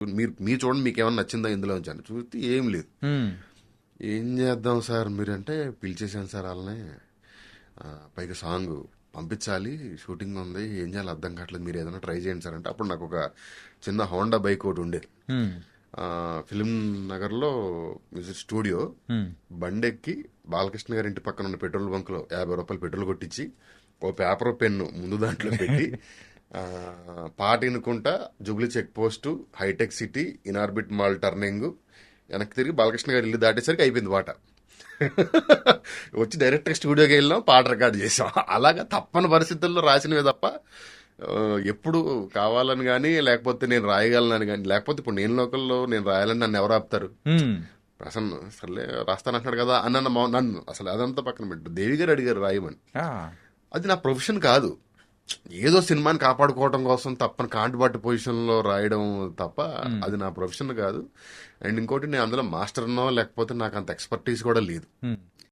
మీరు చూడండి మీకు ఏమైనా నచ్చిందా ఇందులో నుంచి అని చూస్తే ఏం లేదు. ఏం చేద్దాం సార్ మీరంటే పిలిచేసాను సార్ వాళ్ళని. పైగా సాంగ్ పంపించాలి, షూటింగ్ ఉంది, ఏం చేయాలి అర్థం కావట్లేదు, మీరు ఏదైనా ట్రై చేయండి సార్ అంటే అప్పుడు నాకు ఒక చిన్న హోండా బైక్ ఒకటి ఉండేది. ఫిలిం నగర్లో మ్యూజిక్ స్టూడియో బండెక్కి బాలకృష్ణ గారి ఇంటి పక్కన ఉన్న పెట్రోల్ బంక్లో 50 రూపాయలు పెట్రోల్ కొట్టించి ఓ పేపర్ పెన్ను ముందు దాంట్లో పెట్టి పాట వినుకుంటా జుబ్లీ చెక్ పోస్ట్, హైటెక్ సిటీ, ఇనార్బిట్ మాల్ టర్నింగ్ వెనక్కి తిరిగి బాలకృష్ణ గారి ఇల్లు దాటేసరికి అయిపోయింది పాట. వచ్చి డైరెక్ట్గా స్టూడియోకి వెళ్ళాం, పాట రికార్డ్ చేసాం. అలాగా తప్పని పరిస్థితుల్లో రాసినవే తప్ప ఎప్పుడు కావాలని కానీ లేకపోతే నేను రాయగలనని కానీ, లేకపోతే ఇప్పుడు నేను లోకల్లో నేను రాయాలని నన్ను ఎవరు ఆపుతారు? ప్రసన్న సర్లే రాస్తానంటున్నాడు కదా అన్న నన్ను అసలు అదంతా పక్కన పెట్టు. దేవి గారు అడిగారు రాయమని. అది నా ప్రొఫెషన్ కాదు. ఏదో సినిమాని కాపాడుకోవడం కోసం తప్పని కాంటిబాటు పొజిషన్లో రాయడం తప్ప అది నా ప్రొఫెషన్ కాదు. అండ్ ఇంకోటి నేను అందులో మాస్టర్నో లేకపోతే నాకు అంత ఎక్స్పర్టీస్ కూడా లేదు.